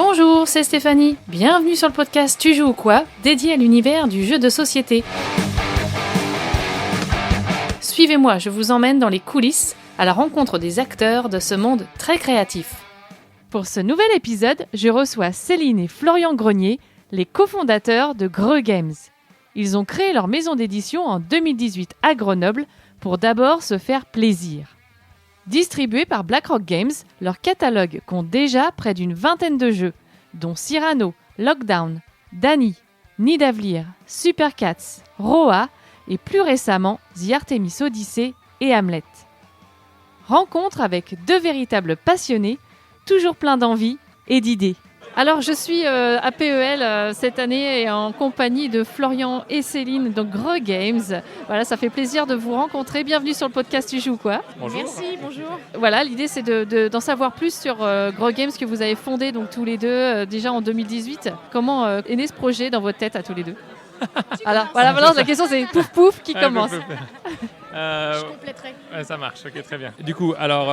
Bonjour, c'est Stéphanie. Bienvenue sur le podcast Tu joues ou quoi, dédié à l'univers du jeu de société. Suivez-moi, je vous emmène dans les coulisses, à la rencontre des acteurs de ce monde très créatif. Pour ce nouvel épisode, je reçois Céline et Florian Grenier, les cofondateurs de Greux Games. Ils ont créé leur maison d'édition en 2018 à Grenoble pour d'abord se faire plaisir. Distribué par BlackRock Games, leur catalogue compte déjà près d'une vingtaine de jeux, dont Cyrano, Lockdown, Dany, Nidavellir, Supercats, Roa et plus récemment The Artemis Odyssey et Hamlet. Rencontre avec deux véritables passionnés, toujours pleins d'envie et d'idées. Alors je suis à PEL cette année et en compagnie de Florian et Céline de Greux Games. Voilà, ça fait plaisir de vous rencontrer. Bienvenue sur le podcast Tu joues quoi. Bonjour. Merci, bonjour. Voilà, l'idée c'est d'en savoir plus sur Greux Games que vous avez fondé donc tous les deux déjà en 2018. Comment est né ce projet dans votre tête à tous les deux? Alors voilà, maintenant la question c'est pouf pouf qui commence. Je compléterai. Ouais, ça marche, ok, très bien. Du coup, alors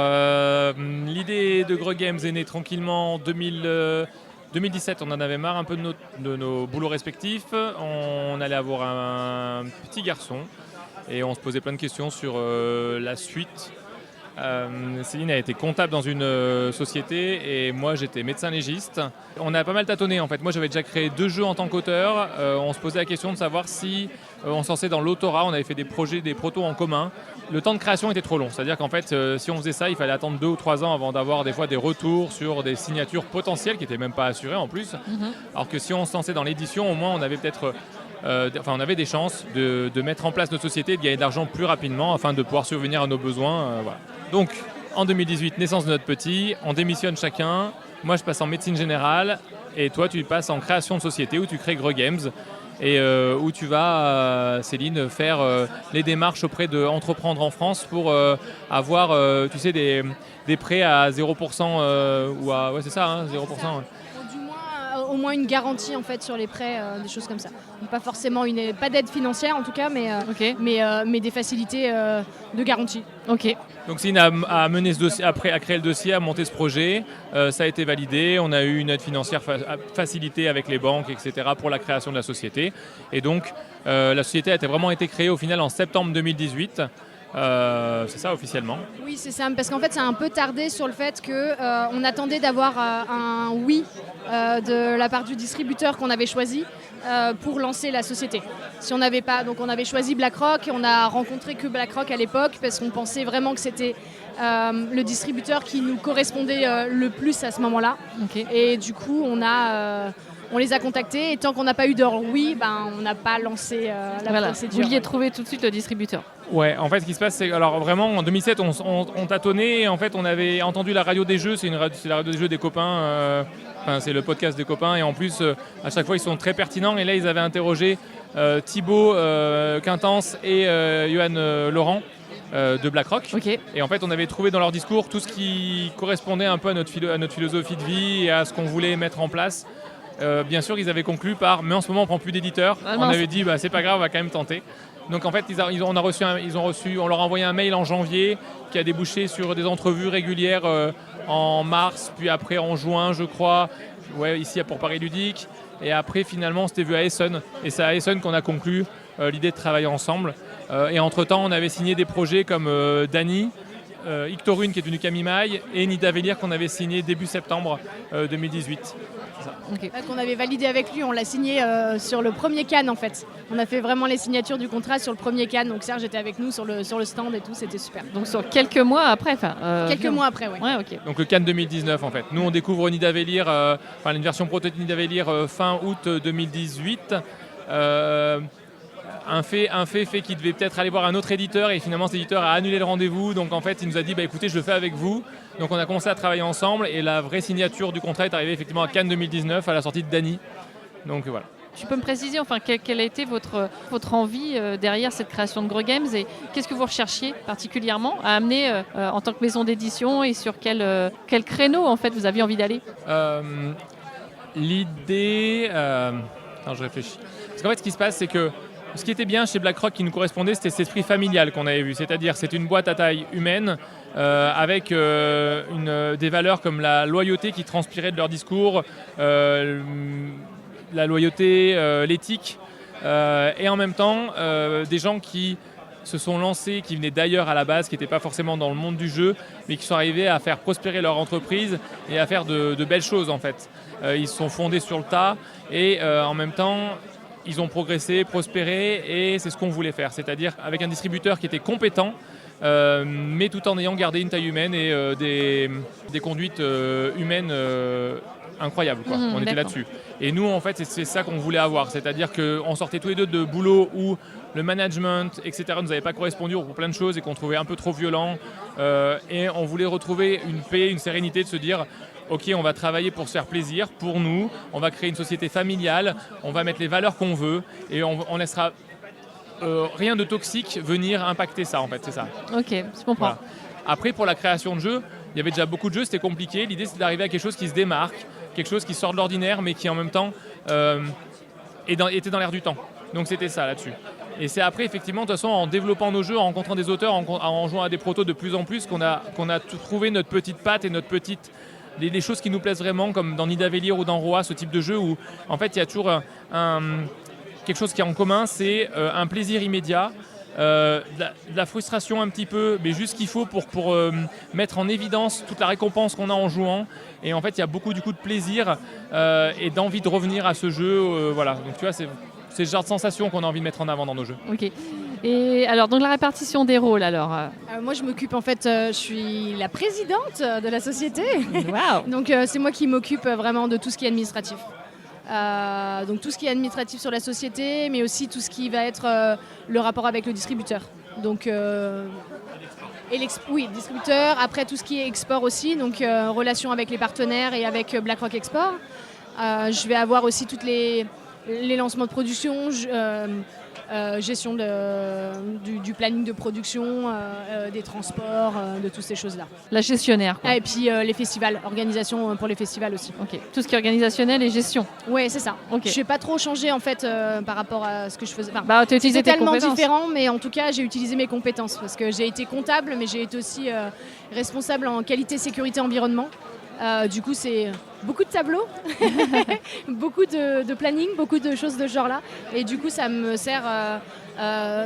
l'idée de Greux Games est née tranquillement en 2017. On en avait marre un peu de nos boulots respectifs. On allait avoir un petit garçon et on se posait plein de questions sur la suite. Céline a été comptable dans une société et moi j'étais médecin légiste. On a pas mal tâtonné en fait. Moi j'avais déjà créé 2 jeux en tant qu'auteur. On se posait la question de savoir si on se lançait dans l'autorat. On avait fait des projets, des protos en commun. Le temps de création était trop long. C'est-à-dire qu'en fait si on faisait ça, il fallait attendre 2 ou 3 ans avant d'avoir des fois des retours sur des signatures potentielles qui n'étaient même pas assurées en plus. Alors que si on se lançait dans l'édition, au moins on avait peut-être... on avait des chances de mettre en place notre société et de gagner de l'argent plus rapidement afin de pouvoir survenir à nos besoins. Voilà. Donc, en 2018, naissance de notre petit, on démissionne chacun. Moi, je passe en médecine générale et toi, tu passes en création de société où tu crées Greux Games et où tu vas, Céline, faire les démarches auprès d'entreprendre en France pour avoir, tu sais, des prêts à 0% ou à... Ouais, c'est ça, hein, 0%. Du moins, au moins une garantie en fait sur les prêts, des choses comme ça. Donc, pas forcément pas d'aide financière en tout cas, mais des facilités de garantie. Ok. Donc Céline a mené ce dossier, a créé le dossier, a monté ce projet, ça a été validé, on a eu une aide financière facilitée avec les banques, etc. pour la création de la société. Et donc la société a vraiment été créée au final en septembre 2018. C'est ça officiellement. Oui, c'est ça, parce qu'en fait ça a un peu tardé sur le fait qu'on attendait d'avoir un oui de la part du distributeur qu'on avait choisi pour lancer la société. Si on n'avait pas, donc on avait choisi BlackRock et on a rencontré que BlackRock à l'époque parce qu'on pensait vraiment que c'était le distributeur qui nous correspondait le plus à ce moment-là. Okay. Et du coup on les a contactés et tant qu'on n'a pas eu de oui, on n'a pas lancé la procédure. Vous vouliez trouver tout de suite le distributeur. Ouais, en fait, ce qui se passe, c'est alors vraiment en 2007, on tâtonnait. Et en fait, on avait entendu la radio des jeux. C'est la radio des jeux des copains. C'est le podcast des copains. Et en plus, à chaque fois, ils sont très pertinents. Et là, ils avaient interrogé Thibaut Quintance et Johan Laurent de BlackRock. Okay. Et en fait, on avait trouvé dans leur discours tout ce qui correspondait un peu à notre philosophie de vie et à ce qu'on voulait mettre en place. Bien sûr, ils avaient conclu par « mais en ce moment, on ne prend plus d'éditeur ». On avait dit « c'est pas grave, on va quand même tenter ». Donc en fait, on leur a envoyé un mail en janvier qui a débouché sur des entrevues régulières en mars, puis après en juin, je crois, ici pour Paris Ludique. Et après, finalement, on s'était vu à Essen. Et c'est à Essen qu'on a conclu l'idée de travailler ensemble. Et entre-temps, on avait signé des projets comme Dany, Ictorune qui est devenu Camimai et Nidavellir qu'on avait signé début septembre 2018. Okay. Qu'on avait validé avec lui, on l'a signé sur le premier Cannes en fait. On a fait vraiment les signatures du contrat sur le premier Cannes, donc Serge était avec nous sur le stand et tout, c'était super. Donc sur quelques mois après, quelques mois après, ouais. Ouais, ok. Donc le Cannes 2019 en fait. Nous on découvre Nidavellir, une version prototype de Nidavellir fin août 2018. Un fait qu'il devait peut-être aller voir un autre éditeur et finalement cet éditeur a annulé le rendez-vous. Donc en fait il nous a dit écoutez, je le fais avec vous. Donc on a commencé à travailler ensemble et la vraie signature du contrat est arrivée effectivement à Cannes 2019 à la sortie de Dany. Donc voilà. Tu peux me préciser quelle a été votre envie derrière cette création de Greux Games et qu'est-ce que vous recherchiez particulièrement à amener en tant que maison d'édition et sur quel créneau en fait vous aviez envie d'aller? L'idée... je réfléchis. Parce qu'en fait ce qui se passe c'est que ce qui était bien chez BlackRock qui nous correspondait, c'était cet esprit familial qu'on avait vu. C'est-à-dire c'est une boîte à taille humaine avec des valeurs comme la loyauté qui transpirait de leur discours, la loyauté, l'éthique, et en même temps des gens qui se sont lancés, qui venaient d'ailleurs à la base, qui n'étaient pas forcément dans le monde du jeu, mais qui sont arrivés à faire prospérer leur entreprise et à faire de belles choses en fait. Ils se sont fondés sur le tas et en même temps, ils ont progressé, prospéré et c'est ce qu'on voulait faire. C'est-à-dire avec un distributeur qui était compétent, mais tout en ayant gardé une taille humaine et des conduites humaines incroyables, quoi. On était là-dessus. Et nous, en fait, c'est ça qu'on voulait avoir. C'est-à-dire qu'on sortait tous les deux de boulot où le management, etc., ne nous avait pas correspondu pour plein de choses et qu'on trouvait un peu trop violent. Et on voulait retrouver une paix, une sérénité de se dire ok, on va travailler pour se faire plaisir, pour nous, on va créer une société familiale, on va mettre les valeurs qu'on veut et on laissera rien de toxique venir impacter ça, en fait, c'est ça. Ok, je comprends. Voilà. Après, pour la création de jeux, il y avait déjà beaucoup de jeux, c'était compliqué. L'idée, c'est d'arriver à quelque chose qui se démarque, quelque chose qui sort de l'ordinaire, mais qui en même temps était dans l'air du temps. Donc c'était ça là-dessus. Et c'est après, effectivement, de toute façon, en développant nos jeux, en rencontrant des auteurs, en jouant à des protos de plus en plus, qu'on a trouvé notre petite patte et les choses qui nous plaisent vraiment, comme dans Nidavellir ou dans Roa, ce type de jeu où, en fait, il y a toujours quelque chose qui est en commun, c'est un plaisir immédiat, de la frustration un petit peu, mais juste ce qu'il faut pour mettre en évidence toute la récompense qu'on a en jouant. Et en fait, il y a beaucoup du coup de plaisir et d'envie de revenir à ce jeu. Voilà. Donc tu vois, c'est ce genre de sensation qu'on a envie de mettre en avant dans nos jeux. Ok. Et alors, donc la répartition des rôles, alors Moi, je m'occupe, en fait, je suis la présidente de la société. Waouh. Donc, c'est moi qui m'occupe vraiment de tout ce qui est administratif. Donc, tout ce qui est administratif sur la société, mais aussi tout ce qui va être le rapport avec le distributeur. Donc, oui, distributeur. Après, tout ce qui est export aussi, donc relation avec les partenaires et avec BlackRock Export. Je vais avoir aussi tous les lancements de production, gestion du planning de production, des transports, de toutes ces choses-là. La gestionnaire, quoi. Et puis les festivals, organisation pour les festivals aussi. Ok. Tout ce qui est organisationnel et gestion. Oui, c'est ça. Okay. Je n'ai pas trop changé en fait par rapport à ce que je faisais. Enfin, tu as utilisé tes tellement compétences. différent, mais en tout cas, j'ai utilisé mes compétences parce que j'ai été comptable, mais j'ai été aussi responsable en qualité, sécurité, environnement. Du coup, c'est beaucoup de tableaux, beaucoup de planning, beaucoup de choses de ce genre-là. Et du coup, ça me sert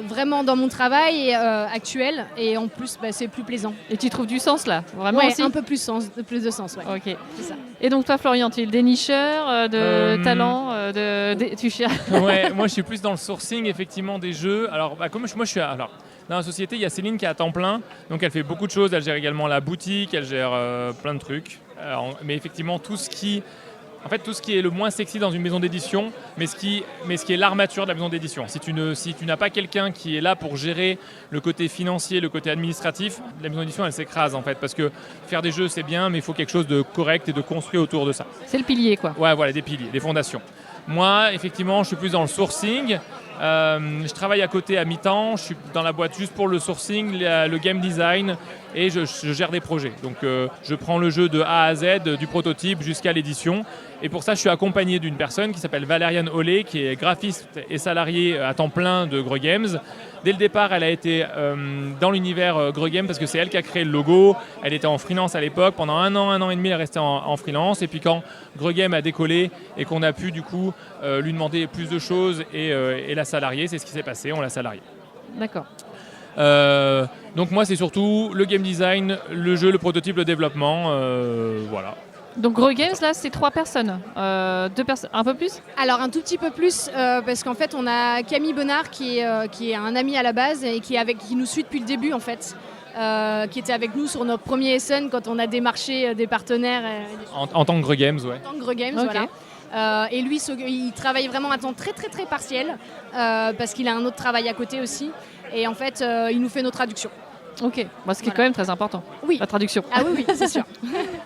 vraiment dans mon travail actuel. Et en plus, c'est plus plaisant. Et tu trouves du sens là, vraiment aussi. Un peu plus de sens. Ouais. Ok. C'est ça. Et donc toi, Florian, tu es le dénicheur de talent, tu cherches. Ouais, moi, je suis plus dans le sourcing effectivement des jeux. Alors, comme moi, je suis dans la société, il y a Céline qui est à temps plein, donc elle fait beaucoup de choses. Elle gère également la boutique, elle gère plein de trucs. Mais effectivement, tout ce qui est le moins sexy dans une maison d'édition, mais ce qui est l'armature de la maison d'édition. Si tu n'as pas quelqu'un qui est là pour gérer le côté financier, le côté administratif, la maison d'édition, elle s'écrase en fait, parce que faire des jeux, c'est bien, mais il faut quelque chose de correct et de construit autour de ça. C'est le pilier, quoi. Ouais, voilà, des piliers, des fondations. Moi, effectivement, je suis plus dans le sourcing. Je travaille à côté à mi-temps, je suis dans la boîte juste pour le sourcing, le game design et je gère des projets. Donc je prends le jeu de A à Z, du prototype jusqu'à l'édition. Et pour ça, je suis accompagné d'une personne qui s'appelle Valériane Ollet, qui est graphiste et salariée à temps plein de Greux Games. Dès le départ, elle a été dans l'univers Greux Games parce que c'est elle qui a créé le logo. Elle était en freelance à l'époque. Pendant un an et demi, elle restait en freelance. Et puis quand Greux Games a décollé et qu'on a pu du coup lui demander plus de choses et la salarier, c'est ce qui s'est passé. On l'a salariée. D'accord. Donc moi, c'est surtout le game design, le jeu, le prototype, le développement. Voilà. Donc Greux Games, là, c'est 3 personnes. 2 personnes, un peu plus ? Alors un tout petit peu plus, parce qu'en fait, on a Camille Bonnard qui est un ami à la base et qui nous suit depuis le début en fait. Qui était avec nous sur notre premier Essen quand on a démarché des partenaires. En tant que Greux Games, ouais. En tant que Greux Games, okay. Voilà. Et lui, il travaille vraiment à temps très très très partiel parce qu'il a un autre travail à côté aussi. Et en fait, il nous fait nos traductions. Ok, bon, ce qui est quand même très important, oui. La traduction. Ah oui, c'est sûr.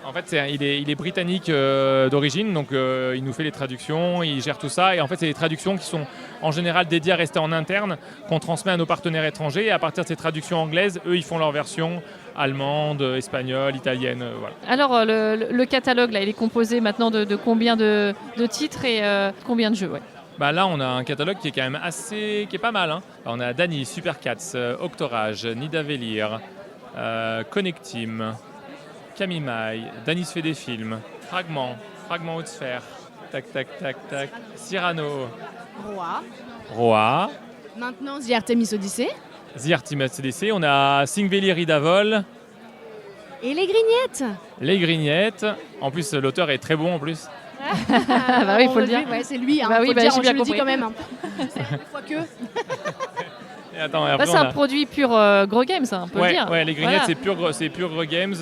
En fait, il est britannique d'origine, donc il nous fait les traductions, il gère tout ça. Et en fait, c'est des traductions qui sont en général dédiées à rester en interne, qu'on transmet à nos partenaires étrangers. Et à partir de ces traductions anglaises, eux, ils font leur version allemande, espagnole, italienne. Voilà. Alors, le catalogue, là, il est composé maintenant de combien de titres et combien de jeux, ouais. Bah là, on a un catalogue qui est quand même qui est pas mal. Hein. On a Dany, Supercats, Octorage, Nidavellir, Connectim, Camimai, Danis fait des films, Fragment Haute Sphère, tac tac tac tac, Cyrano, Roi, Maintenant, The Artemis Odyssey. The Artemis Odyssey, on a Singveli Ridavol, Et les grignettes. Les Grignettes. En plus, l'auteur est très bon en plus. Bah oui, il faut le dire. Ouais, c'est lui, hein, Bah oui, faut bah, le dire, j'ai bien je le dis compris. quand même. Hein. Des fois que. Et attends, et Là, après, c'est on un a- produit pur Gros Games, ça, on peut le dire. Ouais, les Grignettes, Voilà. c'est pur Gros Games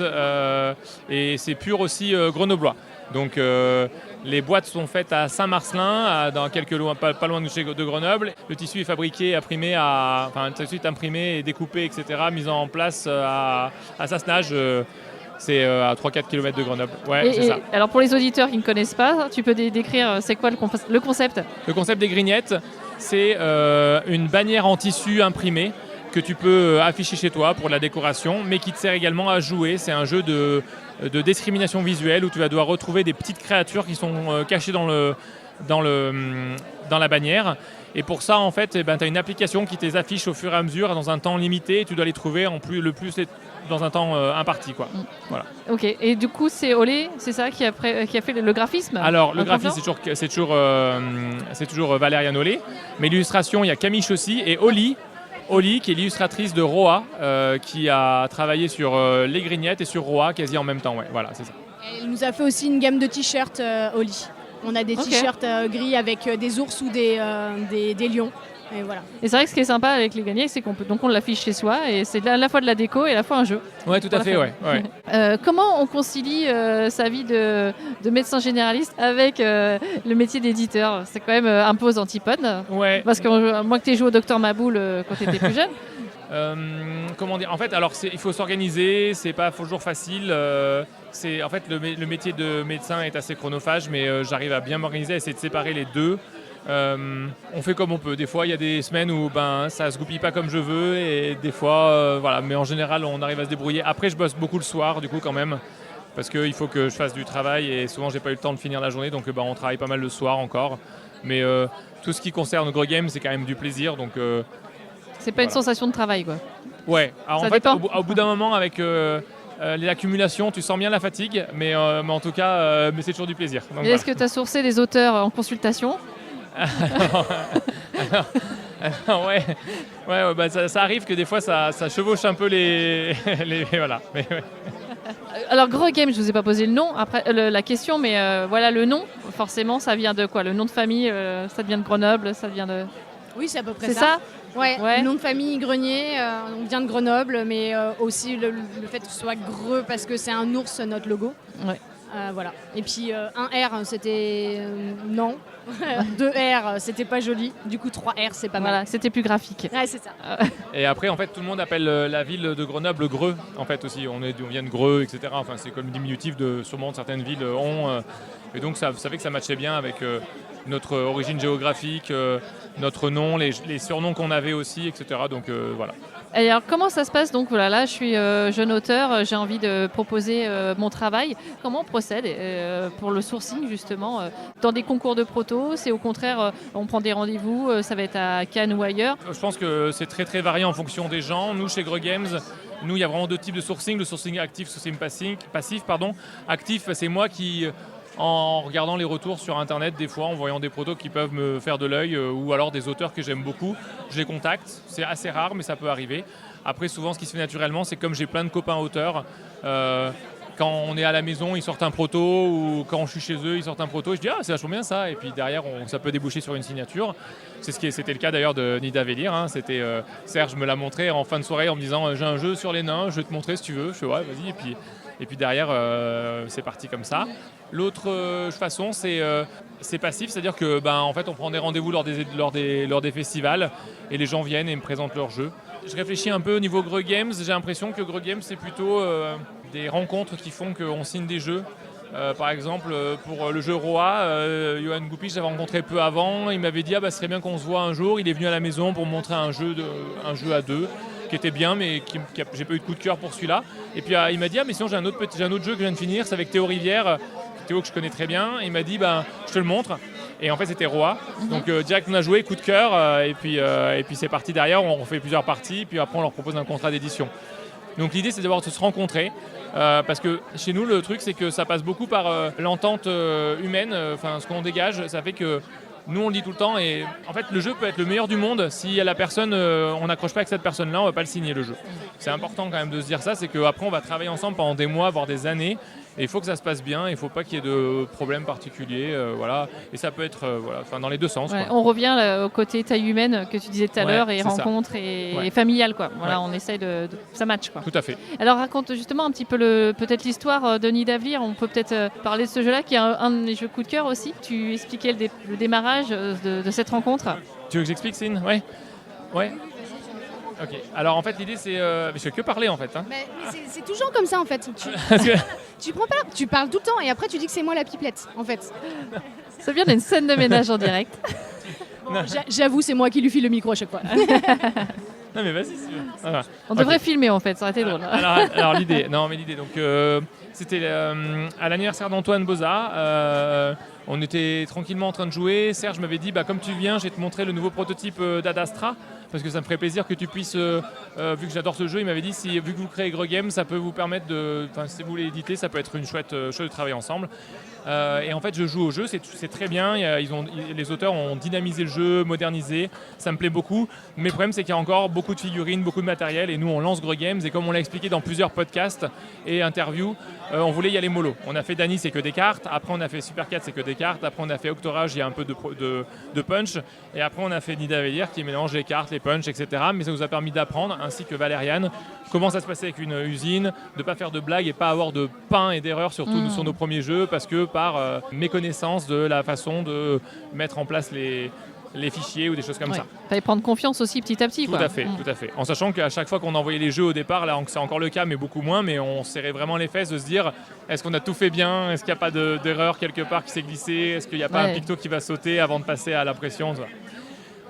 et c'est pur aussi grenoblois. Donc les boîtes sont faites à Saint-Marcelin, dans pas loin de Grenoble. Le tissu est fabriqué, le tissu est imprimé et découpé, etc., mis en place à Sassenage. C'est à 3-4 km de Grenoble. Ouais, c'est ça. Alors pour les auditeurs qui ne connaissent pas, tu peux décrire c'est quoi le concept? Le concept des Grignettes, c'est une bannière en tissu imprimé que tu peux afficher chez toi pour la décoration, mais qui te sert également à jouer. C'est un jeu de discrimination visuelle où tu vas devoir retrouver des petites créatures qui sont cachées dans la bannière. Et pour ça, en fait, tu as une application qui les affiche au fur et à mesure dans un temps limité et tu dois les trouver dans un temps imparti, quoi. Voilà. Ok, et du coup, c'est Olé, c'est ça qui a fait le graphisme? Alors, le En graphisme, c'est toujours Valériane Olé. Mais l'illustration, il y a Camille Chaussy et Oli, qui est l'illustratrice de Roa, qui a travaillé sur Les Grignettes et sur Roa quasi en même temps. Ouais, voilà, c'est ça. Elle nous a fait aussi une gamme de t-shirts, Oli. On a des Ok. t-shirts gris avec des ours ou des lions. Et voilà. Et c'est vrai que ce qui est sympa avec les gagnés, c'est on l'affiche chez soi et c'est à la fois de la déco et à la fois un jeu. Ouais, tout à fait, ouais. Comment on concilie sa vie de médecin généraliste avec le métier d'éditeur? C'est quand même un peu aux antipodes. Ouais. Parce que moi que tu aies joué au Docteur Maboul quand tu étais plus jeune. Comment dire? En fait, alors il faut s'organiser, c'est pas toujours facile. En fait, le métier de médecin est assez chronophage, mais j'arrive à bien m'organiser, à essayer de séparer les deux. On fait comme on peut. Des fois, il y a des semaines où ça se goupille pas comme je veux, et des fois, voilà. Mais en général, on arrive à se débrouiller. Après, je bosse beaucoup le soir, du coup, quand même, parce qu'il faut que je fasse du travail, et souvent, j'ai pas eu le temps de finir la journée, donc on travaille pas mal le soir encore. Mais tout ce qui concerne Gros Games, c'est quand même du plaisir, donc. C'est pas une Voilà. sensation de travail, quoi. Ouais. Alors, Ça en fait, dépend. au bout d'un moment, avec l'accumulation, tu sens bien la fatigue, mais en tout cas, mais c'est toujours du plaisir. Donc, Et est-ce que tu as sourcé des auteurs en consultation? Ouais, ça arrive que des fois ça chevauche un peu les voilà. Mais, ouais. Alors Gros Games, je vous ai pas posé le nom, après la question, mais voilà le nom. Forcément, ça vient de quoi? Le nom de famille, ça vient de Grenoble, ça vient de... Oui, c'est à peu près C'est ça. ça? Ouais, Ouais. nom de famille Grenier, on vient de Grenoble, mais aussi le fait que ce soit Greux parce que c'est un ours notre logo. Ouais. Voilà. Et puis un R, c'était non. 2 R, c'était pas joli. Du coup 3 R, c'est pas mal. Voilà, c'était plus graphique. Ouais, c'est ça. Et après en fait tout le monde appelle la ville de Grenoble Greux en fait aussi. On vient de Greux, etc. Enfin c'est comme diminutif de sûrement certaines villes ont. Et donc ça fait que ça matchait bien avec notre origine géographique, notre nom, les surnoms qu'on avait aussi, etc. Donc voilà. Et alors comment ça se passe? Donc voilà, là je suis jeune auteur, j'ai envie de proposer mon travail. Comment on procède pour le sourcing justement dans des concours de proto? C'est au contraire, on prend des rendez-vous, ça va être à Cannes ou ailleurs? Je pense que c'est très très varié en fonction des gens. Nous, chez Gros Games, il y a vraiment deux types de sourcing. Le sourcing actif, le sourcing passif. Actif, c'est moi qui, en regardant les retours sur Internet, des fois, en voyant des protos qui peuvent me faire de l'œil, ou alors des auteurs que j'aime beaucoup, je les contacte. C'est assez rare, mais ça peut arriver. Après, souvent, ce qui se fait naturellement, c'est comme j'ai plein de copains auteurs, quand on est à la maison, ils sortent un proto, ou quand je suis chez eux, ils sortent un proto, je dis « Ah, c'est vachement bien ça !» Et puis derrière, ça peut déboucher sur une signature. C'était le cas d'ailleurs de Nida Vélir. C'était Serge me l'a montré en fin de soirée en me disant « J'ai un jeu sur les nains, je vais te montrer si tu veux. » Je fais « Ouais, vas-y. » Et puis derrière, c'est parti comme ça. L'autre façon, c'est passif, c'est-à-dire que en fait, on prend des rendez-vous lors des festivals et les gens viennent et me présentent leurs jeux. Je réfléchis un peu au niveau Gros Games. J'ai l'impression que Gros Games, c'est plutôt des rencontres qui font qu'on signe des jeux. Par exemple, pour le jeu Roa, Johan Goupil, j'avais rencontré peu avant. Il m'avait dit « Ah, ce serait bien qu'on se voit un jour ». Il est venu à la maison pour me montrer un jeu à deux qui était bien, mais j'ai pas eu de coup de cœur pour celui-là. Et puis il m'a dit « Ah, mais sinon j'ai un autre jeu que je viens de finir, c'est avec Théo Rivière. » Théo que je connais très bien. Et il m'a dit « Je te le montre ». Et en fait, c'était Roa. Donc direct, on a joué, coup de cœur. Et puis c'est parti derrière. On fait plusieurs parties. Puis après, on leur propose un contrat d'édition. Donc l'idée c'est d'abord de se rencontrer. Parce que chez nous, le truc, c'est que ça passe beaucoup par l'entente humaine, ce qu'on dégage. Ça fait que nous, on le dit tout le temps. Et en fait, le jeu peut être le meilleur du monde. Si la personne, on n'accroche pas avec cette personne-là, on ne va pas le signer, le jeu. C'est important quand même de se dire ça. C'est qu'après, on va travailler ensemble pendant des mois, voire des années. Et il faut que ça se passe bien. Il ne faut pas qu'il y ait de problèmes particuliers. Voilà. Et ça peut être dans les deux sens. Ouais, quoi. on revient au côté taille humaine que tu disais tout à l'heure, et rencontre et familiale. Quoi. Voilà, on essaye ça match. Quoi. Tout à fait. Alors raconte justement un petit peu peut-être l'histoire de Nid d'Avenir. On peut peut-être parler de ce jeu-là qui est un de mes jeux coup de cœur aussi. Tu expliquais le démarrage de cette rencontre. Tu veux que j'explique, Céline ? Ouais. Ok. Alors en fait l'idée c'est, je fais que parler en fait. Hein. Mais c'est toujours comme ça en fait. Tu prends pas, tu parles tout le temps et après tu dis que c'est moi la pipelette en fait. Ça vient d'une scène de ménage en direct. Bon, j'avoue, c'est moi qui lui file le micro à chaque fois. Non mais vas-y. Voilà. On devrait filmer en fait, ça aurait été drôle. Alors l'idée, donc c'était à l'anniversaire d'Antoine Boza. On était tranquillement en train de jouer. Serge m'avait dit, comme tu viens, je vais te montrer le nouveau prototype d'Adastra. Parce que ça me ferait plaisir que tu puisses, vu que j'adore ce jeu, il m'avait dit, vu que vous créez Grog Games, ça peut vous permettre si vous voulez éditer, ça peut être une chouette chose de travailler ensemble. Et en fait, je joue au jeu, c'est très bien. Les auteurs ont dynamisé le jeu, modernisé. Ça me plaît beaucoup. Mais le problème, c'est qu'il y a encore beaucoup de figurines, beaucoup de matériel. Et nous, on lance Grog Games. Et comme on l'a expliqué dans plusieurs podcasts et interviews, on voulait y aller mollo. On a fait Dany, c'est que des cartes. Après, on a fait Super 4, c'est que des cartes. Après, on a fait Octorage, il y a un peu de punch. Et après, on a fait Nid d'Avenir qui mélange les cartes, les punch, etc. Mais ça nous a permis d'apprendre, ainsi que Valériane, comment ça se passait avec une usine, de ne pas faire de blagues et pas avoir de pain et d'erreurs, surtout sur nos premiers jeux, parce que par méconnaissance de la façon de mettre en place les fichiers ou des choses comme ça. Il fallait prendre confiance aussi petit à petit. Tout à fait. En sachant qu'à chaque fois qu'on envoyait les jeux au départ, là c'est encore le cas, mais beaucoup moins, mais on serrait vraiment les fesses de se dire, est-ce qu'on a tout fait bien ? Est-ce qu'il n'y a pas d'erreur quelque part qui s'est glissée ? Est-ce qu'il n'y a pas un picto qui va sauter avant de passer à la pression ?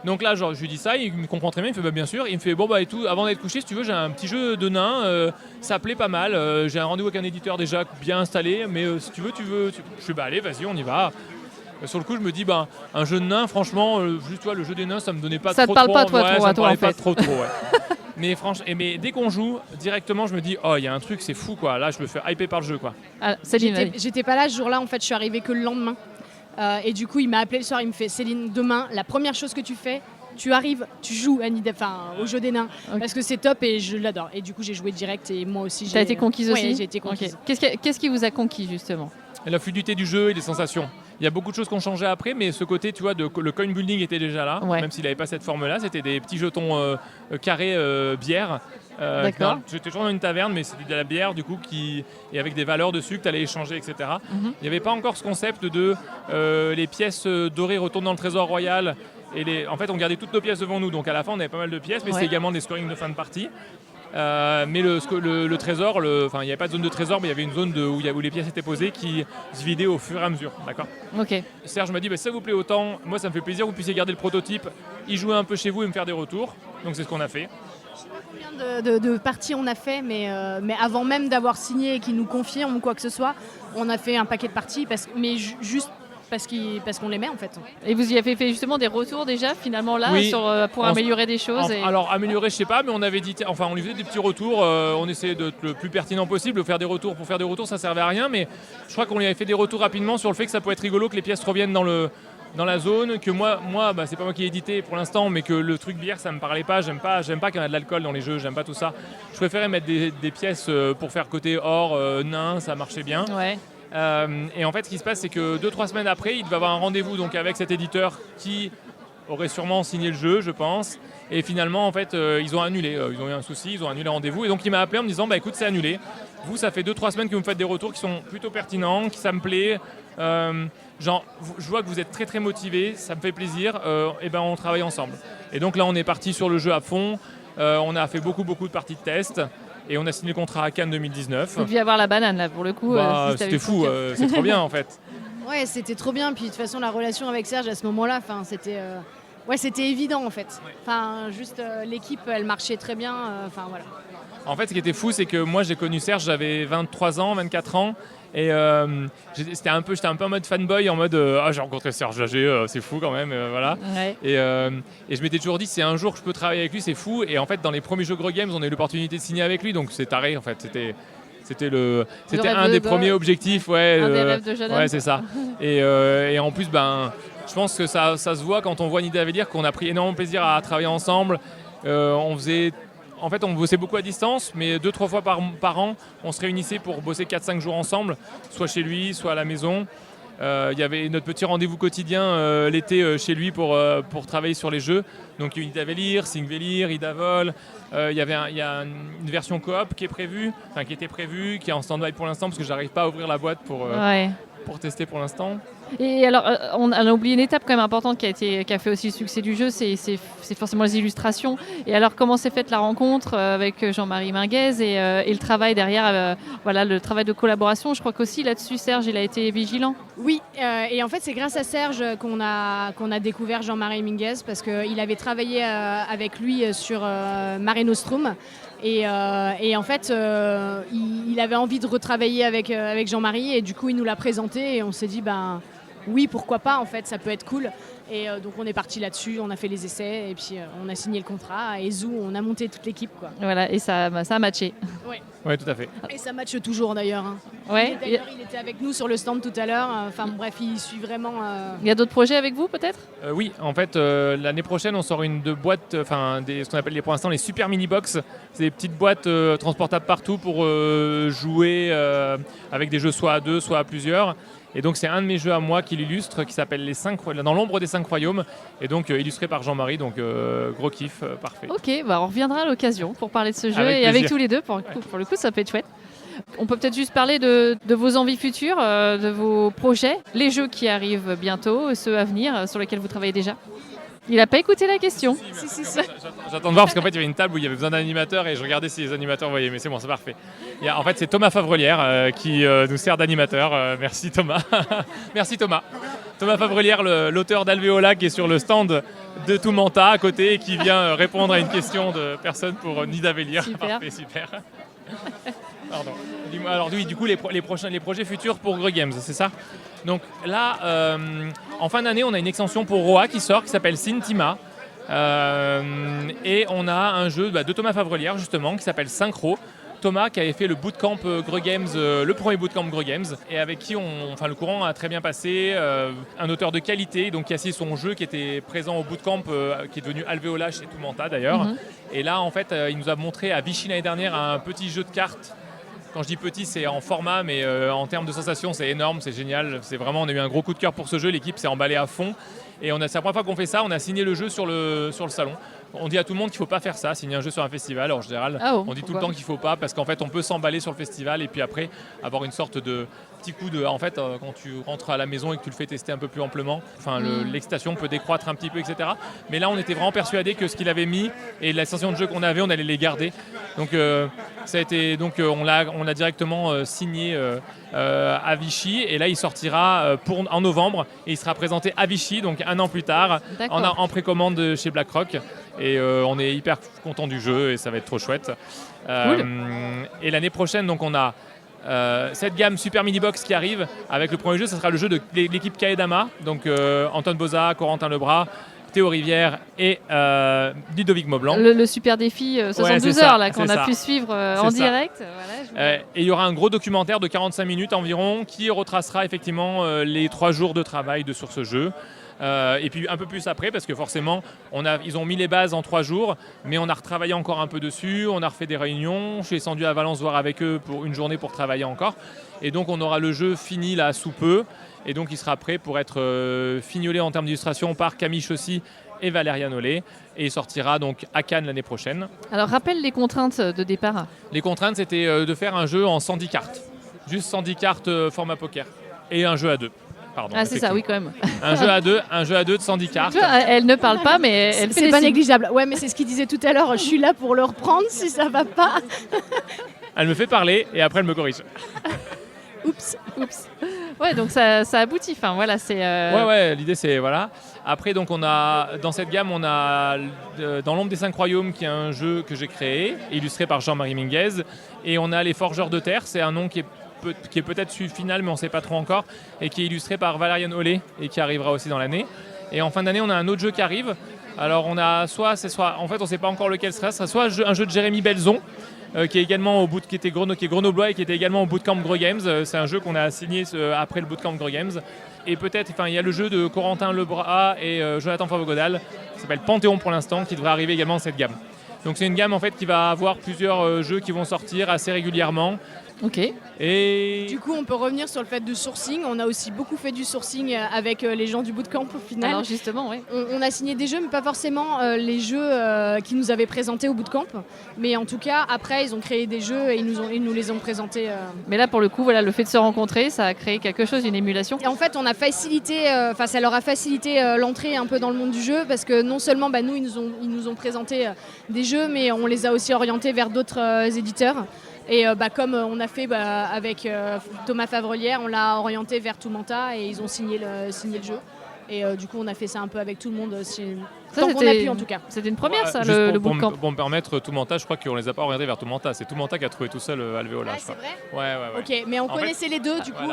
Donc là, je lui dis ça, il me comprend très bien, il me fait bien sûr. Il me fait et tout, avant d'être couché, si tu veux, j'ai un petit jeu de nains, ça plaît pas mal. J'ai un rendez-vous avec un éditeur déjà bien installé, mais si tu veux. Je fais allez, vas-y, on y va. Sur le coup, je me dis, un jeu de nains, franchement, juste toi, le jeu des nains, ça me donnait pas trop. Ça te parle pas, toi, ça me parlait en fait. pas trop. Ouais. Mais dès qu'on joue, directement, je me dis, il y a un truc, c'est fou, quoi. Là, je me fais hyper par le jeu, quoi. Ah, Céline, j'étais pas là ce jour-là, en fait, je suis arrivée que le lendemain. Et du coup, il m'a appelé le soir, il me fait, Céline, demain, la première chose que tu fais, tu arrives, tu joues au jeu des nains, parce que c'est top et je l'adore. Et du coup, j'ai joué direct et moi aussi. T'as été conquise aussi ? Oui, j'ai été conquise. Okay. Qu'est-ce qui vous a conquis, justement ? La fluidité du jeu et les sensations. Il y a beaucoup de choses qui ont changé après, mais ce côté, tu vois, le coin building était déjà là, même s'il n'avait pas cette forme-là. C'était des petits jetons carrés bière. D'accord. J'étais toujours dans une taverne, mais c'était de la bière, du coup, et avec des valeurs dessus que tu allais échanger, etc. Il n'y avait pas encore ce concept de les pièces dorées retournent dans le trésor royal. En fait, on gardait toutes nos pièces devant nous. Donc à la fin, on avait pas mal de pièces, mais c'est également des scorings de fin de partie. Mais le trésor, il n'y avait pas de zone de trésor, mais il y avait une zone où les pièces étaient posées qui se vidaient au fur et à mesure. D'accord. Ok. Serge m'a dit, si ça vous plaît autant, moi ça me fait plaisir que vous puissiez garder le prototype, y jouer un peu chez vous et me faire des retours. Donc c'est ce qu'on a fait. Combien de parties on a fait, mais avant même d'avoir signé et qu'ils nous confirment ou quoi que ce soit, on a fait un paquet de parties, juste parce qu'on l'aimait en fait. Et vous y avez fait justement des retours déjà finalement là pour améliorer des choses Alors améliorer je sais pas, mais on avait dit, on lui faisait des petits retours, on essayait d'être le plus pertinent possible, faire des retours pour faire des retours ça servait à rien, mais je crois qu'on lui avait fait des retours rapidement sur le fait que ça peut être rigolo que les pièces reviennent dans la zone, que moi c'est pas moi qui ai édité pour l'instant, mais que le truc bière ça me parlait pas, j'aime pas qu'il y en a de l'alcool dans les jeux, j'aime pas tout ça. Je préférais mettre des pièces pour faire côté or, nain, ça marchait bien. Ouais. Et en fait, ce qui se passe, c'est que 2-3 semaines après, il devait avoir un rendez-vous donc, avec cet éditeur qui aurait sûrement signé le jeu, je pense. Et finalement, en fait, ils ont annulé. Ils ont eu un souci, ils ont annulé le rendez-vous. Et donc, il m'a appelé en me disant, écoute, c'est annulé. Vous, ça fait 2-3 semaines que vous me faites des retours qui sont plutôt pertinents, qui ça me plaît. Je vois que vous êtes très, très motivés. Ça me fait plaisir. Et ben, on travaille ensemble. Et donc là, on est parti sur le jeu à fond. On a fait beaucoup de parties de test. Et on a signé le contrat à Cannes 2019. Vous deviez avoir la banane là pour le coup. C'était fou, c'est trop bien en fait. Ouais, c'était trop bien. Puis de toute façon, la relation avec Serge à ce moment-là, c'était évident en fait. Juste l'équipe, elle marchait très bien. Voilà. En fait, ce qui était fou, c'est que moi, j'ai connu Serge, j'avais 23 ans, 24 ans. Et j'étais un peu en mode fanboy, en mode j'ai rencontré Serge Lager, c'est fou quand même, voilà. Ouais. Et je m'étais toujours dit, si un jour je peux travailler avec lui, c'est fou. Et en fait, dans les premiers jeux Gros Games, on a eu l'opportunité de signer avec lui, donc c'est taré en fait. C'était un des premiers objectifs, ouais. Un des rêves de jeune homme. Ouais, c'est ça. Et en plus, je pense que ça se voit quand on voit Nidavellir qu'on a pris énormément de plaisir à travailler ensemble. On bossait beaucoup à distance, mais 2-3 fois par an, on se réunissait pour bosser 4-5 jours ensemble, soit chez lui, soit à la maison. Il y avait notre petit rendez-vous quotidien l'été chez lui pour travailler sur les jeux. Donc il y a eu Nidavellir, Singvellir, Idavol. Il y a une version coop qui était prévue, qui est en stand-by pour l'instant parce que j'arrive pas à ouvrir la boîte pour tester pour l'instant. Et alors, on a oublié une étape quand même importante qui a fait aussi le succès du jeu, c'est forcément les illustrations. Et alors, comment s'est faite la rencontre avec Jean-Marie Minguez et le travail derrière, le travail de collaboration. Je crois qu'aussi là-dessus, Serge, il a été vigilant. Oui, et en fait, c'est grâce à Serge qu'on a découvert Jean-Marie Minguez parce qu'il avait travaillé avec lui sur Mare Nostrum. Et en fait, il avait envie de retravailler avec Jean-Marie et du coup, il nous l'a présenté et on s'est dit, oui, pourquoi pas, en fait, ça peut être cool. Et donc, on est parti là-dessus, on a fait les essais et puis on a signé le contrat. Et Zou, on a monté toute l'équipe, quoi. Voilà, et ça a matché. Oui, tout à fait. Et ça matche toujours, d'ailleurs. Ouais. D'ailleurs, il était avec nous sur le stand tout à l'heure. Bref, il suit vraiment... Il y a d'autres projets avec vous, peut-être ? Oui, en fait, l'année prochaine, on sort ce qu'on appelle pour l'instant les super mini-box. C'est des petites boîtes transportables partout pour jouer avec des jeux soit à 2, soit à plusieurs. Et donc c'est un de mes jeux à moi qui l'illustre, qui s'appelle Dans l'ombre des 5 royaumes, et donc illustré par Jean-Marie, donc gros kiff, parfait. Ok, on reviendra à l'occasion pour parler de ce jeu avec tous les deux, pour le coup ça peut être chouette. On peut peut-être juste parler de vos envies futures, de vos projets, les jeux qui arrivent bientôt, ceux à venir, sur lesquels vous travaillez déjà. Il n'a pas écouté la question. Si. J'attends de voir parce qu'en fait il y avait une table où il y avait besoin d'animateurs et je regardais si les animateurs voyaient, mais c'est bon, c'est parfait. En fait c'est Thomas Favrelière qui nous sert d'animateur. Merci Thomas. Merci Thomas. Thomas Favrelière, l'auteur d'Alvéola qui est sur le stand de Toumanta à côté et qui vient répondre à une question de personne pour Nidavellir. Super. Parfait, super. Pardon. Alors oui, du coup les projets futurs pour Gros Games, c'est ça ? Donc là, en fin d'année, on a une extension pour Roa qui sort, qui s'appelle Sintima. Et on a un jeu de Thomas Favrelière, justement, qui s'appelle Synchro. Thomas qui avait fait le bootcamp Gros Games, le premier bootcamp Gros Games, et avec qui le courant a très bien passé. Un auteur de qualité, donc qui a signé son jeu, qui était présent au bootcamp, qui est devenu Alvéola chez Toumanta d'ailleurs. Mm-hmm. Et là, en fait, il nous a montré à Vichy l'année dernière un petit jeu de cartes. Quand je dis petit, c'est en format, mais en termes de sensations, c'est énorme, c'est génial. On a eu un gros coup de cœur pour ce jeu, l'équipe s'est emballée à fond. Et c'est la première fois qu'on fait ça, on a signé le jeu sur le salon. On dit à tout le monde qu'il ne faut pas faire ça, signer un jeu sur un festival. En général, on dit tout le temps qu'il ne faut pas, parce qu'en fait, on peut s'emballer sur le festival et puis après avoir une sorte de petit coup de... En fait, quand tu rentres à la maison et que tu le fais tester un peu plus amplement, l'excitation peut décroître un petit peu, etc. Mais là, on était vraiment persuadés que ce qu'il avait mis et l'extension de jeu qu'on avait, on allait les garder. Donc, ça a été... Donc, on l'a directement signé à Vichy. Et là, il sortira en novembre et il sera présenté à Vichy, donc un an plus tard, en précommande chez BlackRock. Et on est hyper content du jeu et ça va être trop chouette. Cool. Et l'année prochaine, donc on a cette gamme Super Mini Box qui arrive avec le premier jeu. Ce sera le jeu de l'équipe Kaedama, donc Antoine Boza, Corentin Lebras, Théo Rivière et Ludovic Maublanc. Le super défi 72 heures là, qu'on a pu suivre en direct. Et il y aura un gros documentaire de 45 minutes environ qui retracera effectivement les 3 jours de travail sur ce jeu. Et puis un peu plus après, parce que forcément ils ont mis les bases en 3 jours, mais on a retravaillé encore un peu dessus, on a refait des réunions, je suis descendu à Valence voir avec eux pour une journée pour travailler encore, et donc on aura le jeu fini là sous peu, et donc il sera prêt pour être fignolé en termes d'illustration par Camille Chaussy et Valériane Ollet, et il sortira donc à Cannes l'année prochaine. Alors rappelle les contraintes de départ. Les contraintes, c'était de faire un jeu en 110 cartes, juste 110 cartes format poker, et un jeu à 2. Pardon, c'est ça, oui, quand même. Un jeu à deux de 110 cartes. Elle ne parle pas, mais elle sait. C'est pas négligeable. Ouais, mais c'est ce qu'il disait tout à l'heure. Je suis là pour le reprendre si ça va pas. Elle me fait parler et après elle me corrige. Oups. Ouais, donc ça aboutit. Enfin, voilà, c'est. Ouais, l'idée c'est voilà. Après, donc dans cette gamme, on a Dans l'ombre des 5 royaumes, qui est un jeu que j'ai créé, illustré par Jean-Marie Minguez, et on a Les Forgeurs de Terre, c'est un nom qui est peut-être final, mais on ne sait pas trop encore, et qui est illustré par Valériane Ollet et qui arrivera aussi dans l'année. Et en fin d'année, on a un autre jeu qui arrive. Alors on a soit en fait on ne sait pas encore lequel ce sera soit un jeu de Jérémy Belzon, qui est également qui est grenoblois et qui était également au Bootcamp Gros Games. C'est un jeu qu'on a signé après le Bootcamp Gros Games. Et peut-être, il y a le jeu de Corentin Lebras et Jonathan Favogodal, qui s'appelle Panthéon pour l'instant, qui devrait arriver également dans cette gamme. Donc c'est une gamme en fait qui va avoir plusieurs jeux qui vont sortir assez régulièrement. Ok. Et Du coup, on peut revenir sur le fait de sourcing. On a aussi beaucoup fait du sourcing avec les gens du bootcamp au final. Alors justement, oui. On a signé des jeux, mais pas forcément les jeux qu'ils nous avaient présentés au bootcamp. Mais en tout cas, après, ils ont créé des jeux et ils nous les ont présentés. Mais là, pour le coup, voilà, le fait de se rencontrer, ça a créé quelque chose, une émulation. Et en fait, on a facilité, ça leur a facilité l'entrée un peu dans le monde du jeu, parce que non seulement nous, ils nous ont présenté des jeux, mais on les a aussi orientés vers d'autres éditeurs. Et comme on a fait avec Thomas Favrelière, on l'a orienté vers Toumanta et ils ont signé le jeu. Et du coup, on a fait ça un peu avec tout le monde, tant qu'on a pu en tout cas. C'était une première, ça, juste le bootcamp. Pour me permettre, Toumanta, je crois qu'on les a pas orientés vers Toumanta. C'est Toumanta qui a trouvé tout seul Alvéola. Ah, c'est vrai ? Ouais. Ok, mais on connaissait les deux, du coup.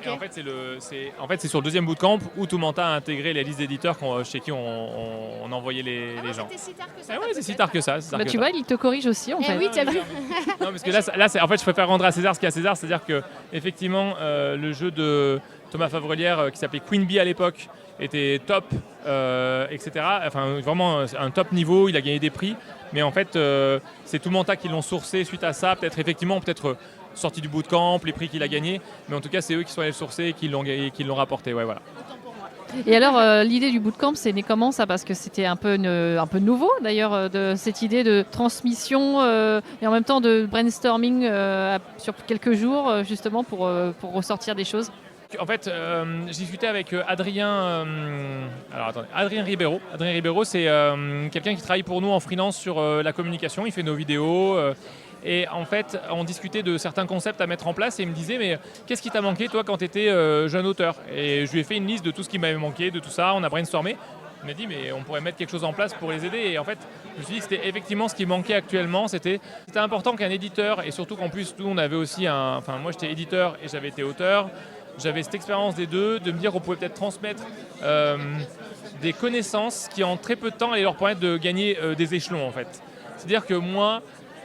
Et en fait, c'est sur le deuxième bootcamp où Toumanta a intégré les listes d'éditeurs chez qui on envoyait les gens. C'était si tard que ça. Ouais, c'est si tard que ça. Tu vois, il te corrige aussi, en fait. Oui, t'as vu. Non, parce que là, en fait, je préfère rendre à César ce qu'il y a à César, c'est-à-dire que effectivement, le jeu de Thomas Favrelière, qui s'appelait Queen Bee à l'époque, était top, etc. Enfin, vraiment un top niveau. Il a gagné des prix, mais en fait, c'est Toumanta qui l'ont sourcé suite à ça. Peut-être sorti du bootcamp, les prix qu'il a gagnés, mais en tout cas, c'est eux qui sont allés le sourcer et qui l'ont rapporté. Ouais, voilà. Et alors, l'idée du bootcamp, c'est né comment ça ? Parce que c'était un peu nouveau, d'ailleurs, de cette idée de transmission et en même temps de brainstorming sur quelques jours, justement, pour ressortir des choses. En fait, j'ai discuté avec Adrien Ribeiro. Adrien Ribeiro, c'est quelqu'un qui travaille pour nous en freelance sur la communication. Il fait nos vidéos. Et en fait, on discutait de certains concepts à mettre en place et il me disait, mais qu'est-ce qui t'a manqué, toi, quand tu étais jeune auteur ? Et je lui ai fait une liste de tout ce qui m'avait manqué, de tout ça. On a brainstormé. Il m'a dit, mais on pourrait mettre quelque chose en place pour les aider. Et en fait, je me suis dit que c'était effectivement ce qui manquait actuellement. C'était important qu'un éditeur, et surtout qu'en plus, nous, on avait aussi moi, j'étais éditeur et j'avais été auteur. J'avais cette expérience des deux, de me dire qu'on pouvait peut-être transmettre des connaissances qui, en très peu de temps, allaient leur permettre de gagner des échelons, en fait. C'est-à-dire que moi,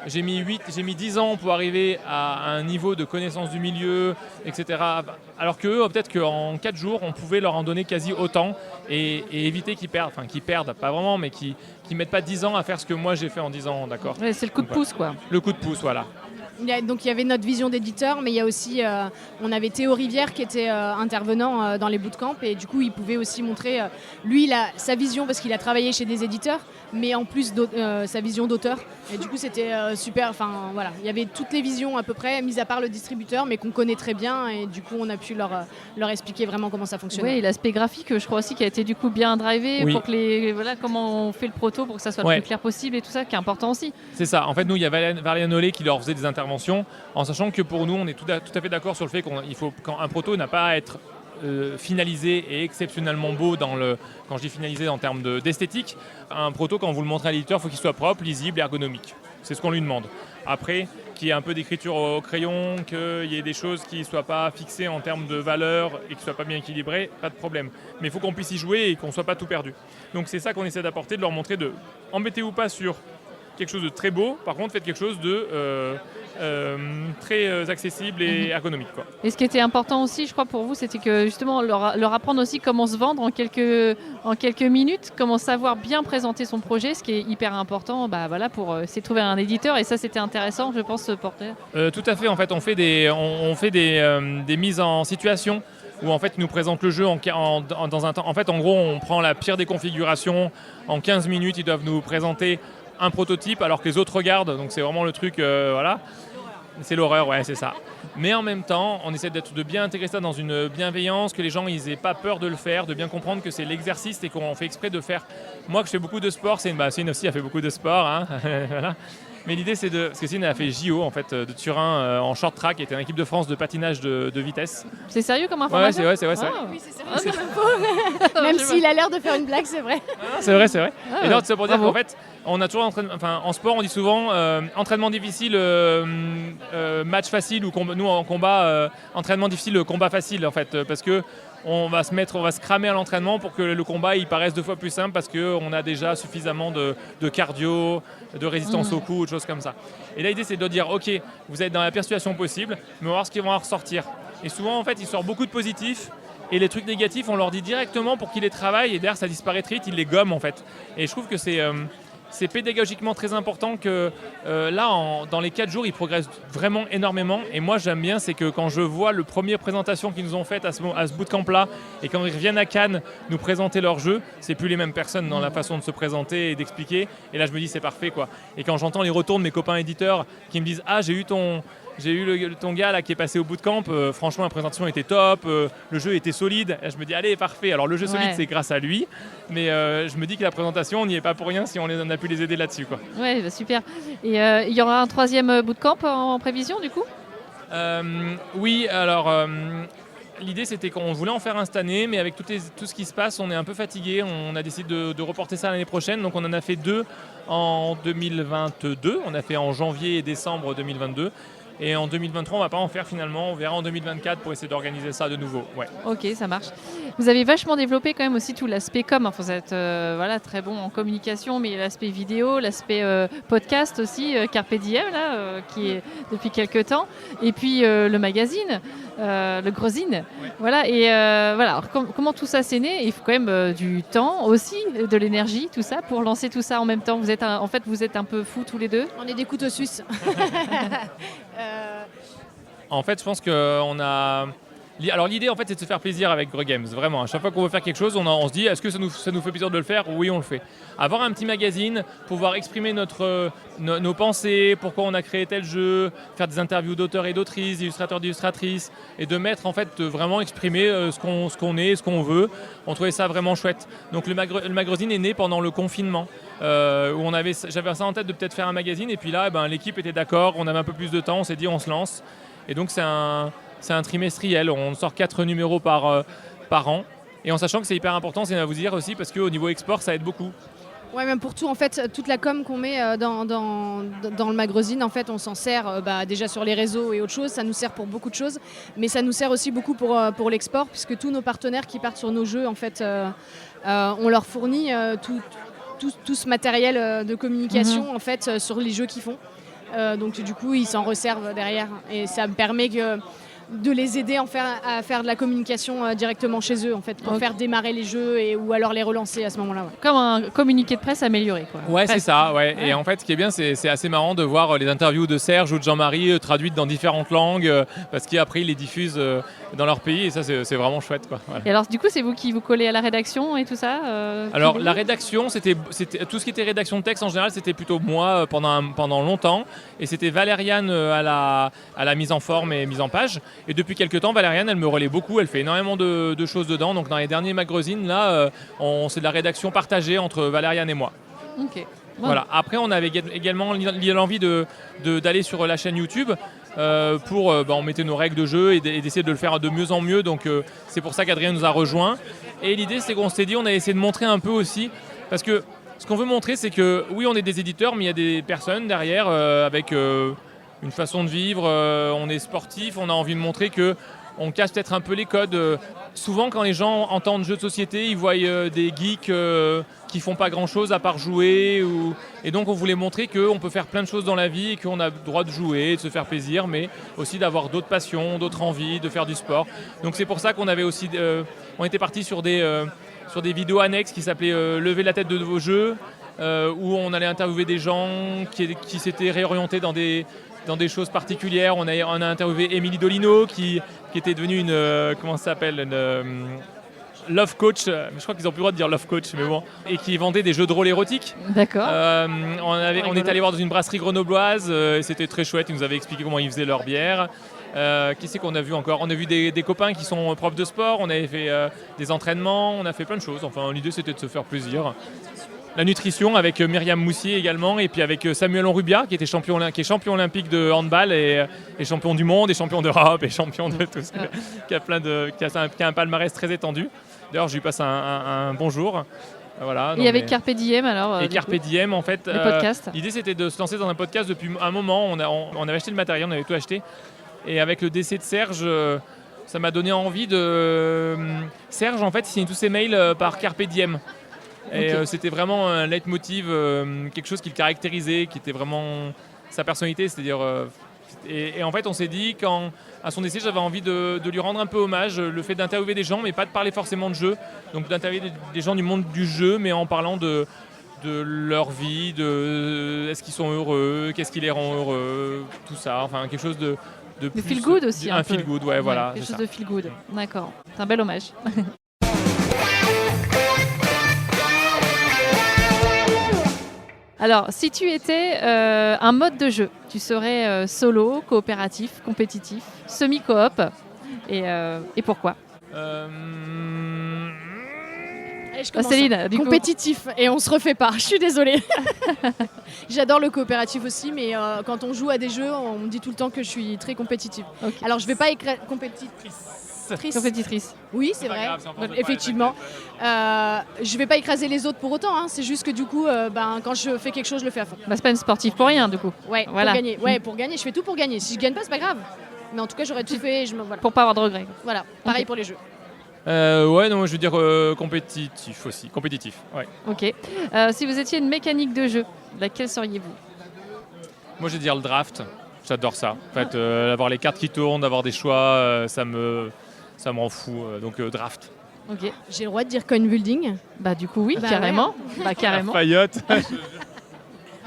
j'ai mis 10 ans pour arriver à un niveau de connaissance du milieu, etc. Alors qu'eux, peut-être qu'en 4 jours, on pouvait leur en donner quasi autant et éviter qu'ils perdent, pas vraiment, mais qu'ils ne mettent pas 10 ans à faire ce que moi j'ai fait en 10 ans, d'accord ? Ouais, c'est le coup de pouce, quoi. Le coup de pouce, voilà. Donc il y avait notre vision d'éditeur, mais il y a aussi, on avait Théo Rivière qui était intervenant dans les bootcamps et du coup il pouvait aussi montrer, lui il a sa vision parce qu'il a travaillé chez des éditeurs, mais en plus sa vision d'auteur. Et du coup c'était super, enfin voilà, il y avait toutes les visions à peu près, mis à part le distributeur, mais qu'on connaît très bien et du coup on a pu leur expliquer vraiment comment ça fonctionnait. Oui, et l'aspect graphique, je crois aussi, qui a été du coup bien drivé pour que comment on fait le proto pour que ça soit le plus clair possible et tout ça, qui est important aussi. C'est ça. En fait, nous, il y a Valériane Ollet qui leur faisait des interventions, en sachant que pour nous, on est tout à fait d'accord sur le fait quand un proto n'a pas à être finalisé et exceptionnellement beau quand je dis finalisé en termes d'esthétique, un proto, quand vous le montrez à l'éditeur, il faut qu'il soit propre, lisible et ergonomique. C'est ce qu'on lui demande. Après, qu'il y ait un peu d'écriture au crayon, qu'il y ait des choses qui ne soient pas fixées en termes de valeur et qui ne soient pas bien équilibrées, pas de problème. Mais il faut qu'on puisse y jouer et qu'on ne soit pas tout perdu. Donc c'est ça qu'on essaie d'apporter, de leur montrer embêtez-vous pas sur quelque chose de très beau, par contre faites quelque chose de très accessible et ergonomique, quoi. Et ce qui était important aussi, je crois, pour vous, c'était que justement leur apprendre aussi comment se vendre en quelques minutes, comment savoir bien présenter son projet, ce qui est hyper important pour essayer de trouver un éditeur. Et ça, c'était intéressant, je pense, Porter. Tout à fait. En fait, on fait des mises en situation où en fait ils nous présentent le jeu dans un temps. En fait, en gros, on prend la pire des configurations. En 15 minutes, ils doivent nous présenter un prototype alors que les autres regardent. Donc c'est vraiment le truc, voilà. C'est l'horreur, ouais, c'est ça. Mais en même temps, on essaie de bien intégrer ça dans une bienveillance, que les gens ils aient pas peur de le faire, de bien comprendre que c'est l'exercice et qu'on fait exprès de faire. Moi, que je fais beaucoup de sport, Céline aussi a fait beaucoup de sport, hein. Voilà. Mais l'idée, c'est de... Parce que Céline a fait JO, en fait, de Turin en short track, qui était une équipe de France de patinage de vitesse. C'est sérieux comme information? Ouais, c'est vrai. Oui, c'est sérieux comme info. Même s'il a l'air de faire une blague, c'est vrai. C'est vrai. Ah, Et donc, c'est pour dire bravo. qu'en fait, on a toujours en sport, on dit souvent entraînement difficile, match facile, ou nous en combat, entraînement difficile, combat facile, en fait, parce que on va se cramer à l'entraînement pour que le combat il paraisse 2 fois plus simple parce qu'on a déjà suffisamment de cardio, de résistance au coup, de choses comme ça. Et là, l'idée, c'est de dire, ok, vous êtes dans la pire situation possible, mais on va voir ce qu'ils vont en ressortir. Et souvent, en fait, il sort beaucoup de positifs. Et les trucs négatifs, on leur dit directement pour qu'ils les travaillent. Et derrière, ça disparaît très vite, ils les gomment, en fait. Et je trouve que c'est pédagogiquement très important que dans les 4 jours, ils progressent vraiment énormément. Et moi, j'aime bien, c'est que quand je vois le première présentation qu'ils nous ont faite à ce bootcamp-là, et quand ils reviennent à Cannes nous présenter leur jeu, c'est plus les mêmes personnes dans la façon de se présenter et d'expliquer. Et là, je me dis, c'est parfait, quoi. Et quand j'entends les retours de mes copains éditeurs qui me disent, ah, j'ai eu ton gars là qui est passé au bootcamp, franchement la présentation était top, le jeu était solide. Et je me dis allez parfait. Alors le jeu solide c'est grâce à lui, mais je me dis que la présentation on n'y est pas pour rien si on a pu les aider là-dessus, quoi. Ouais, bah, super. Et il y aura un 3e bootcamp en prévision du coup? Oui, alors l'idée c'était qu'on voulait en faire un cette année, mais avec tout ce qui se passe, on est un peu fatigué. On a décidé de reporter ça l'année prochaine, donc on en a fait 2 en 2022. On a fait en janvier et décembre 2022. Et en 2023, on ne va pas en faire finalement. On verra en 2024 pour essayer d'organiser ça de nouveau. Ouais. Ok, ça marche. Vous avez vachement développé quand même aussi tout l'aspect com. Enfin, vous êtes très bon en communication, mais l'aspect vidéo, l'aspect podcast aussi, Carpe Diem, là, qui est depuis quelques temps. Et puis le magazine, le Grosine. Ouais. Voilà. Et voilà. Alors, comment tout ça s'est né? Il faut quand même du temps aussi, de l'énergie, tout ça, pour lancer tout ça en même temps. Vous êtes un peu fous tous les deux. On est des couteaux suisses. En fait, je pense qu'on a... Alors l'idée, en fait, c'est de se faire plaisir avec Greg Games. Vraiment, à chaque fois qu'on veut faire quelque chose, on se dit, est-ce que ça nous fait plaisir de le faire? Oui, on le fait. Avoir un petit magazine, pouvoir exprimer nos pensées, pourquoi on a créé tel jeu, faire des interviews d'auteurs et d'autrices, d'illustrateurs, d'illustratrices, et de mettre, en fait, vraiment exprimer ce qu'on est, ce qu'on veut. On trouvait ça vraiment chouette. Donc le magazine est né pendant le confinement. Où j'avais ça en tête de peut-être faire un magazine, et puis là, l'équipe était d'accord, on avait un peu plus de temps, on s'est dit, on se lance. Et donc c'est un trimestriel, on sort 4 numéros par an. Et en sachant que c'est hyper important, c'est à vous dire aussi, parce qu'au niveau export, ça aide beaucoup. Ouais, même pour tout, en fait, toute la com qu'on met dans le magazine, en fait, on s'en sert déjà sur les réseaux et autre chose. Ça nous sert pour beaucoup de choses, mais ça nous sert aussi beaucoup pour l'export, puisque tous nos partenaires qui partent sur nos jeux, en fait, on leur fournit tout ce matériel de communication, en fait, sur les jeux qu'ils font. Donc du coup, ils s'en resservent derrière, et ça me permet de les aider à faire de la communication directement chez eux, en fait, pour faire démarrer les jeux ou alors les relancer à ce moment-là. Ouais. Comme un communiqué de presse amélioré, quoi. Ouais, Presque. c'est ça. Ouais. Et en fait, ce qui est bien, c'est assez marrant de voir les interviews de Serge ou de Jean-Marie traduites dans différentes langues, parce qu'après, ils les diffusent dans leur pays, et ça, c'est vraiment chouette, quoi. Voilà. Et alors, du coup, c'est vous qui vous collez à la rédaction et tout ça Alors, la rédaction, c'était tout ce qui était rédaction de texte, en général, c'était plutôt moi pendant longtemps, et c'était Valériane à la mise en forme et mise en page. Et depuis quelques temps, Valériane, elle me relaie beaucoup, elle fait énormément de choses dedans. Donc dans les derniers magazines, là, c'est de la rédaction partagée entre Valériane et moi. Ok. Wow. Voilà. Après, on avait également l'envie d'aller sur la chaîne YouTube on mettait nos règles de jeu et d'essayer de le faire de mieux en mieux. Donc c'est pour ça qu'Adrien nous a rejoints. Et l'idée, c'est qu'on s'est dit, on a essayé de montrer un peu aussi, parce que ce qu'on veut montrer, c'est que oui, on est des éditeurs, mais il y a des personnes derrière avec... une façon de vivre, on est sportif, on a envie de montrer qu'on casse peut-être un peu les codes. Souvent, quand les gens entendent jeux de société, ils voient des geeks qui font pas grand-chose à part jouer. Et donc, on voulait montrer qu'on peut faire plein de choses dans la vie et qu'on a le droit de jouer, de se faire plaisir, mais aussi d'avoir d'autres passions, d'autres envies, de faire du sport. Donc, c'est pour ça qu'on avait aussi, on était parti sur des vidéos annexes qui s'appelaient Levez la tête de vos jeux, où on allait interviewer des gens qui s'étaient réorientés dans des choses particulières. On a interviewé Émilie Dolino qui était devenue une love coach, je crois qu'ils n'ont plus le droit de dire love coach, mais bon, et qui vendait des jeux de rôle érotiques. D'accord. On est allé voir dans une brasserie grenobloise, et c'était très chouette, ils nous avaient expliqué comment ils faisaient leur bière. Qui c'est qu'on a vu encore? On a vu des copains qui sont profs de sport, on avait fait des entraînements, on a fait plein de choses. Enfin, l'idée c'était de se faire plaisir. la nutrition avec Myriam Moussier également, et puis avec Samuel Onrubia qui est champion olympique de handball et champion du monde et champion d'Europe et champion de tout ce qui a un palmarès très étendu. D'ailleurs, je lui passe un bonjour. Voilà, et avec Carpe Diem alors et Carpe Diem en fait. Le podcast. L'idée c'était de se lancer dans un podcast depuis un moment. On avait acheté le matériel, on avait tout acheté. Et avec le décès de Serge, ça m'a donné envie de. Serge en fait signe tous ses mails par Carpe Diem. Et c'était vraiment un leitmotiv, quelque chose qui le caractérisait, qui était vraiment sa personnalité. C'est-à-dire. Et en fait, on s'est dit, à son décès, j'avais envie de lui rendre un peu hommage, le fait d'interviewer des gens, mais pas de parler forcément de jeu. Donc d'interviewer des gens du monde du jeu, mais en parlant de leur vie, est-ce qu'ils sont heureux, qu'est-ce qui les rend heureux, tout ça. Enfin, quelque chose de plus... feel good aussi. Un feel good, ouais, voilà. Quelque chose de feel good, d'accord. C'est un bel hommage. Alors, si tu étais un mode de jeu, tu serais solo, coopératif, compétitif, semi-coop, et pourquoi Céline, compétitif, et on se refait pas, je suis désolée. J'adore le coopératif aussi, mais quand on joue à des jeux, on me dit tout le temps que je suis très compétitive. Okay. Alors, je vais pas écrire compétitrice. Oui, c'est vrai, effectivement. Je vais pas écraser les autres pour autant, hein. C'est juste que du coup, quand je fais quelque chose, je le fais à fond. C'est pas une sportive pour rien, du coup. Ouais, voilà. Pour gagner. Ouais, pour gagner, je fais tout pour gagner. Si je gagne pas, c'est pas grave. Mais en tout cas, j'aurais tout fait. Voilà. Pour pas avoir de regrets. Voilà, pareil pour les jeux. Non, je veux dire compétitif aussi. Compétitif, ouais. Ok. Si vous étiez une mécanique de jeu, laquelle seriez-vous ? Moi, je vais dire le draft. J'adore ça. En fait, avoir les cartes qui tournent, avoir des choix, ça me rend fou. Donc, draft. Ok. J'ai le droit de dire coin building ? Bah, du coup, oui, carrément. Ouais. Bah, carrément. Fayotte.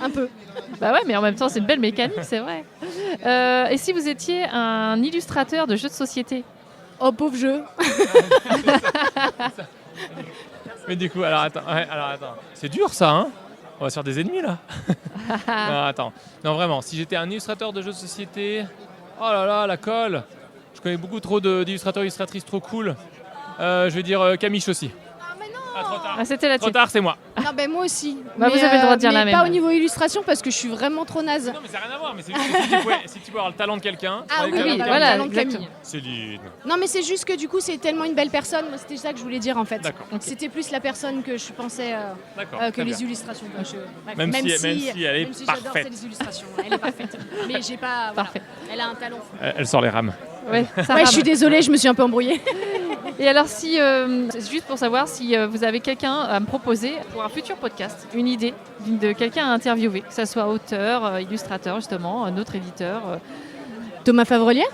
Un peu. Bah ouais, mais en même temps, c'est une belle mécanique, c'est vrai. Et si vous étiez un illustrateur de jeux de société ? Oh, pauvre jeu. Mais du coup, alors attends. C'est dur ça, hein ? On va se faire des ennemis là. Non, attends. Non, vraiment, si j'étais un illustrateur de jeux de société, oh là là, la colle. Je connais beaucoup trop d'illustrateurs, illustratrices trop cool. Je vais dire Camille aussi. Trop tard. C'était la trop tard, c'est moi. Non, moi aussi. Bah, vous avez le droit de dire la même. Pas au niveau illustration parce que je suis vraiment trop naze. Non, mais ça n'a rien à voir. Mais c'est juste que si tu peux avoir le talent de quelqu'un. Ah oui, voilà, le talent de Camille. Céline. Non, mais c'est juste que du coup, c'est tellement une belle personne. Moi, c'était ça que je voulais dire en fait. D'accord. Okay. C'était plus la personne que je pensais que les illustrations. Même si elle est parfaite. J'adore ces illustrations. Elle est parfaite. Mais j'ai pas. Parfait. Elle a un talent. Elle sort les rames. Ouais, je suis désolée, je me suis un peu embrouillée. Et alors, c'est juste pour savoir si vous avez quelqu'un à me proposer pour un futur podcast, une idée de quelqu'un à interviewer, que ce soit auteur, illustrateur justement, un autre éditeur. Thomas Favrelière ?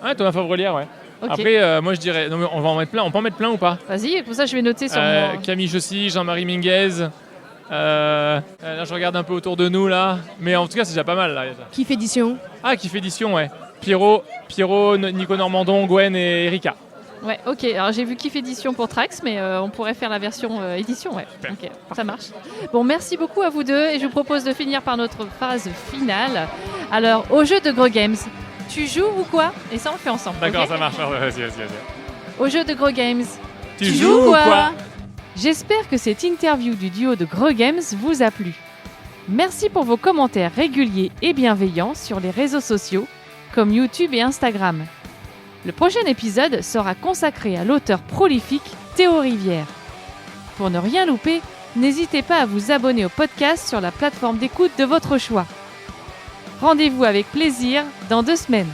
Ouais, Thomas Favrelière, ouais. Okay. Après, moi je dirais, non, mais on va en mettre plein. On peut en mettre plein ou pas ? Vas-y, pour ça je vais noter sur moi. Camille Chaussy, Jean-Marie Minguez. Là, je regarde un peu autour de nous là, mais en tout cas c'est déjà pas mal là. Kiff Édition. Ah, Kiff Édition, ouais. Pierrot, Nico Normandon, Gwen et Erika. Ouais, ok. Alors j'ai vu Kiff Édition pour Trax, mais on pourrait faire la version édition, ouais. Super. Ok, ça marche. Bon, merci beaucoup à vous deux et je vous propose de finir par notre phase finale. Alors, au jeu de Gros Games, tu joues ou quoi ? Et ça on le fait ensemble. D'accord, okay ? Ça marche. Vas-y. Au jeu de Gros Games, tu joues ou quoi ? J'espère que cette interview du duo de Gros Games vous a plu. Merci pour vos commentaires réguliers et bienveillants sur les réseaux sociaux comme YouTube et Instagram. Le prochain épisode sera consacré à l'auteur prolifique Théo Rivière. Pour ne rien louper, n'hésitez pas à vous abonner au podcast sur la plateforme d'écoute de votre choix. Rendez-vous avec plaisir dans 2 semaines.